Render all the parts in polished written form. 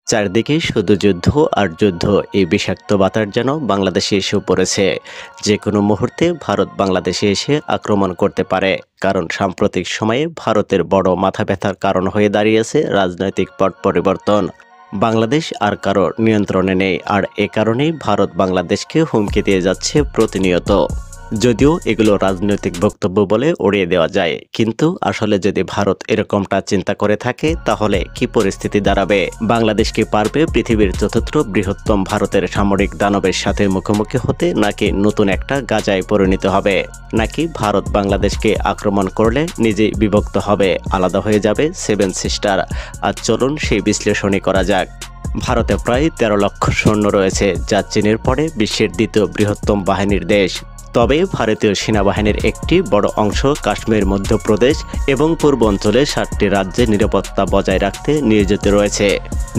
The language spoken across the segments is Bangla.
চারদিকে শুধু যুদ্ধ আর যুদ্ধ। এই বিষাক্ত বাতাস যেন বাংলাদেশে এসেও পড়েছে। যে কোনো মুহূর্তে ভারত বাংলাদেশে এসে আক্রমণ করতে পারে। কারণ সাম্প্রতিক সময়ে ভারতের বড় মাথা ব্যথার কারণ হয়ে দাঁড়িয়েছে রাজনৈতিক পট পরিবর্তন। বাংলাদেশ আর কারো নিয়ন্ত্রণে নেই, আর এ কারণেই ভারত বাংলাদেশকে হুমকি দিয়ে যাচ্ছে প্রতিনিয়ত। যদিও এগুলো রাজনৈতিক বক্তব্য বলে উড়িয়ে দেওয়া যায়, কিন্তু আসলে যদি ভারত এরকমটা চিন্তা করে থাকে তাহলে কি পরিস্থিতি দাঁড়াবে? বাংলাদেশ কি পারবে পৃথিবীর চতুর্থ বৃহত্তম ভারতের সামরিক দানবের সাথে মুখোমুখি হতে, নাকি নতুন একটা গাজায় পরিণত হবে? নাকি ভারত বাংলাদেশকে আক্রমণ করলে নিজেই বিভক্ত হবে, আলাদা হয়ে যাবে সেভেন সিস্টার? আর চলুন সেই বিশ্লেষণই করা যাক। ভারতে প্রায় ১৩ লক্ষ সৈন্য রয়েছে, যা চীনের পরে বিশ্বের দ্বিতীয় বৃহত্তম বাহিনীর দেশ। তবে ভারতীয় সেনাবাহিনীর একটি বড় অংশ কাশ্মীর, মধ্যপ্রদেশ এবং পূর্বাঞ্চলে ৭টি রাজ্যে নিরাপত্তা বজায় রাখতে নিয়োজিত রয়েছে,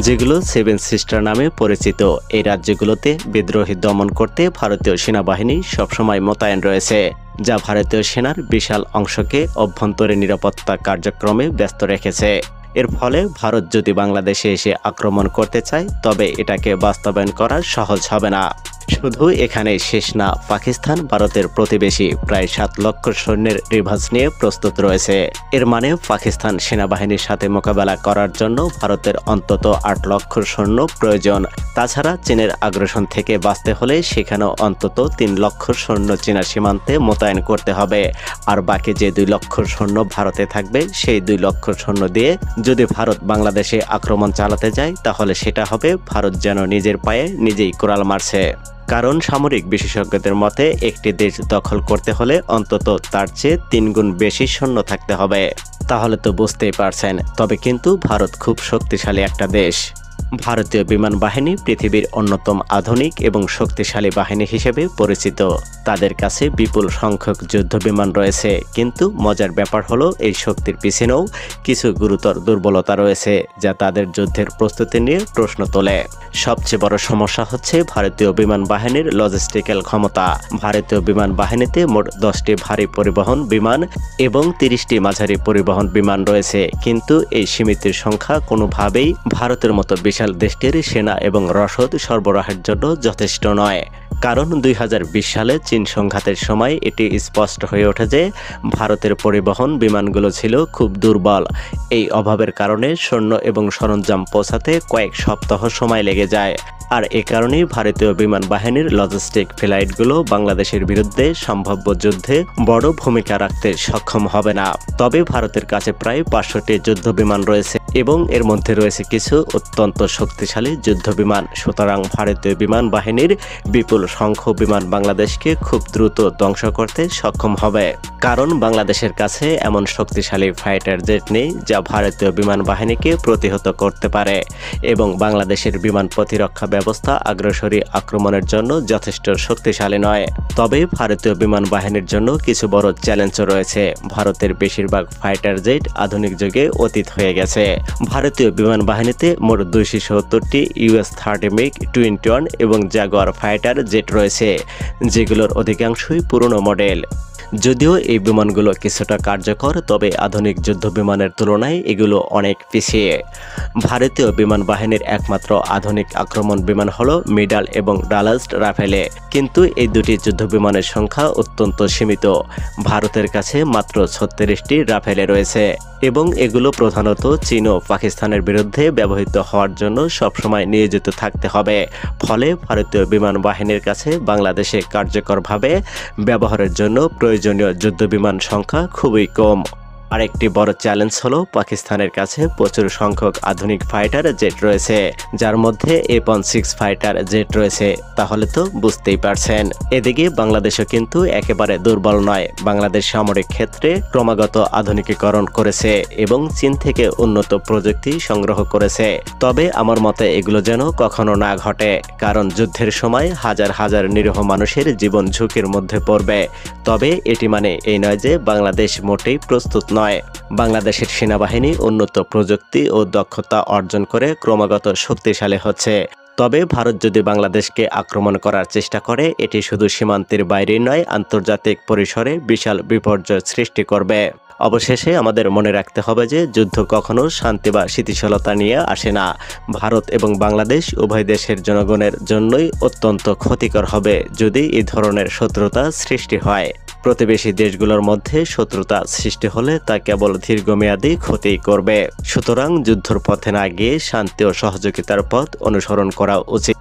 যেগুলো সেভেন সিস্টার নামে পরিচিত। এই রাজ্যগুলোতে বিদ্রোহী দমন করতে ভারতীয় সেনাবাহিনী সবসময় মোতায়েন রয়েছে, যা ভারতীয় সেনার বিশাল অংশকে অভ্যন্তরীণ নিরাপত্তা কার্যক্রমে ব্যস্ত রেখেছে। এর ফলে ভারত যদি বাংলাদেশে এসে আক্রমণ করতে চায়, তবে এটাকে বাস্তবায়ন করা সহজ হবে না। শুধু এখানেই শেষ না, পাকিস্তান ভারতের প্রতিবেশী, প্রায় ৭ লক্ষ সৈন্যের রিভার্স নিয়ে প্রস্তুত রয়েছে। এর মানে পাকিস্তান সেনাবাহিনীর সাথে মোকাবেলা করার জন্য ভারতের অন্তত ৮ লক্ষ সৈন্য প্রয়োজন। তাছাড়া চীনের আগ্রাসন থেকে বাঁচতে হলে সেখানেও অন্তত ৩ লক্ষ সৈন্য চীনা সীমান্তে মোতায়েন করতে হবে। আর বাকি যে ২ লক্ষ সৈন্য ভারতে থাকবে, সেই ২ লক্ষ সৈন্য দিয়ে যদি ভারত বাংলাদেশে আক্রমণ চালাতে যায়, তাহলে সেটা হবে ভারত যেন নিজের পায়ে নিজেই কোড়াল মারছে। কারণ সামরিক বিশেষজ্ঞদের মতে একটি দেশ দখল করতে হলে অন্তত তার চেয়ে ৩ গুণ বেশি সৈন্য থাকতে হবে। তাহলে তো বুঝতেই পারছেন। তবে কিন্তু ভারত খুব শক্তিশালী একটা দেশ। ভারতীয় বিমান বাহিনী পৃথিবীর অন্যতম আধুনিক এবং শক্তিশালী বাহিনী হিসেবে পরিচিত। তাদের কাছে বিপুল সংখ্যক যুদ্ধ বিমান রয়েছে, কিন্তু মজার ব্যাপার হলো এই শক্তির পিছনেও কিছু গুরুতর দুর্বলতা রয়েছে, যা তাদের যুদ্ধের প্রস্তুতি নিয়ে প্রশ্ন তোলে। সবচেয়ে বড় সমস্যা হচ্ছে ভারতীয় বিমান বাহিনীর লজিস্টিক্যাল ক্ষমতা। ভারতীয় বিমান বাহিনীতে মোট 10টি ভারী পরিবহন বিমান এবং 30টি মাঝারি পরিবহন বিমান রয়েছে, কিন্তু এই সীমিতের সংখ্যা কোনোভাবেই ভারতের মতো বিশাল দেশটির সেনা এবং রসদ সরবরাহের জন্য যথেষ্ট নয়। কারণ ২০২০ সালে চীন সংঘাতের সময় এটি স্পষ্ট হয়ে ওঠে যে ভারতের পরিবহন বিমানগুলো ছিল খুব দুর্বল। এই অভাবের কারণে সৈন্য এবং সরঞ্জাম পৌঁছাতে কয়েক সপ্তাহ সময় লেগে যায়। আর এ কারণেই ভারতীয় বিমান বাহিনীর লজিস্টিক ফ্লাইটগুলো বাংলাদেশের বিরুদ্ধে সম্ভাব্য যুদ্ধে বড় ভূমিকা রাখতে সক্ষম হবে না। তবে ভারতের কাছে প্রায় ৫০০টি যুদ্ধ বিমান রয়েছে এবং এর মধ্যে রয়েছে কিছু অত্যন্ত শক্তিশালী যুদ্ধ বিমান। সুতরাং ভারতীয় বিমান বাহিনীর বিপুল সংখ্যক বিমান বাংলাদেশকে খুব দ্রুত ধ্বংস করতে সক্ষম হবে। কারণ বাংলাদেশের কাছে এমন শক্তিশালী ফাইটার জেট নেই যা ভারতীয় বিমান বাহিনীকে প্রতিহত করতে পারে, এবং বাংলাদেশের বিমান প্রতিরক্ষা ব্যবস্থা আগ্রাসী আক্রমণের জন্য যথেষ্ট শক্তিশালী নয়। তবে ভারতীয় বিমান বাহিনীর জন্য কিছু বড় চ্যালেঞ্জও রয়েছে। ভারতের বেশিরভাগ ফাইটার জেট আধুনিক যুগে অতীত হয়ে গেছে। ভারতীয় বিমান বাহিনীতে মোট ২৭০টি US-30 MiG-21 এবং জাগুয়ার ফাইটার জেট রয়েছে, যেগুলোর অধিকাংশই পুরনো মডেল। যদিও এই বিমানগুলো কিছুটা কার্যকর, তবে আধুনিক যুদ্ধ বিমানের তুলনায় এগুলো অনেক পিছিয়ে। ভারতীয় বিমান বাহিনীর একমাত্র আধুনিক আক্রমণ বিমান হলো মিডাল এবং ডালাস রাফেলে, কিন্তু এই দুটি যুদ্ধ বিমানের সংখ্যা অত্যন্ত সীমিত। ভারতের কাছে মাত্র ৩৬টি রাফেলে রয়েছে এবং এগুলো প্রধানত চীন ও পাকিস্তানের বিরুদ্ধে ব্যবহৃত হওয়ার জন্য সবসময় নিয়োজিত থাকতে হবে। ফলে ভারতীয় বিমান বাহিনীর কাছে বাংলাদেশে কার্যকরভাবে ব্যবহারের জন্য প্রয়োজনীয় যুদ্ধবিমান সংখ্যা খুবই কম। আরেকটি বড় চ্যালেঞ্জ হলো পাকিস্তানের কাছে প্রচুর সংখ্যক আধুনিক ফাইটার জেট রয়েছে, যার মধ্যে A-16 ফাইটার জেট রয়েছে। তাহলে তো বুঝতেই পারছেন। এদিকে বাংলাদেশও কিন্তু একেবারে দুর্বল নয়। বাংলাদেশ সামরিক ক্ষেত্রে ক্রমাগত আধুনিকীকরণ করেছে এবং চীন থেকে উন্নত প্রযুক্তি সংগ্রহ করেছে। তবে আমার মতে এগুলো যেন কখনো না ঘটে, কারণ যুদ্ধের সময় হাজার হাজার নিরীহ মানুষের জীবন ঝুঁকির মধ্যে পড়বে। তবে এটি মানে এই নয় যে বাংলাদেশ মোটেই প্রস্তুত নয়। বাংলাদেশের সেনাবাহিনী উন্নত প্রযুক্তি ও দক্ষতা অর্জন করে ক্রমাগত শক্তিশালী হচ্ছে। তবে ভারত যদি বাংলাদেশকে আক্রমণ করার চেষ্টা করে, এটি শুধু সীমান্তের বাইরে নয়, আন্তর্জাতিক পরিসরে বিশাল বিপর্যয় সৃষ্টি করবে। অবশেষে আমাদের মনে রাখতে হবে যে যুদ্ধ কখনো শান্তি বা স্থিতিশীলতা নিয়ে আসে না। ভারত এবং বাংলাদেশ উভয় দেশের জনগণের জন্যই অত্যন্ত ক্ষতিকর হবে যদি এই ধরনের শত্রুতা সৃষ্টি হয়। প্রতিবেশী দেশগুলোর মধ্যে শত্রুতা সৃষ্টি হলে তা কেবল দীর্ঘমেয়াদী ক্ষতি করবে। সুতরাং যুদ্ধের পথে না গিয়ে শান্তি ও সহযোগিতার পথ অনুসরণ করা উচিত।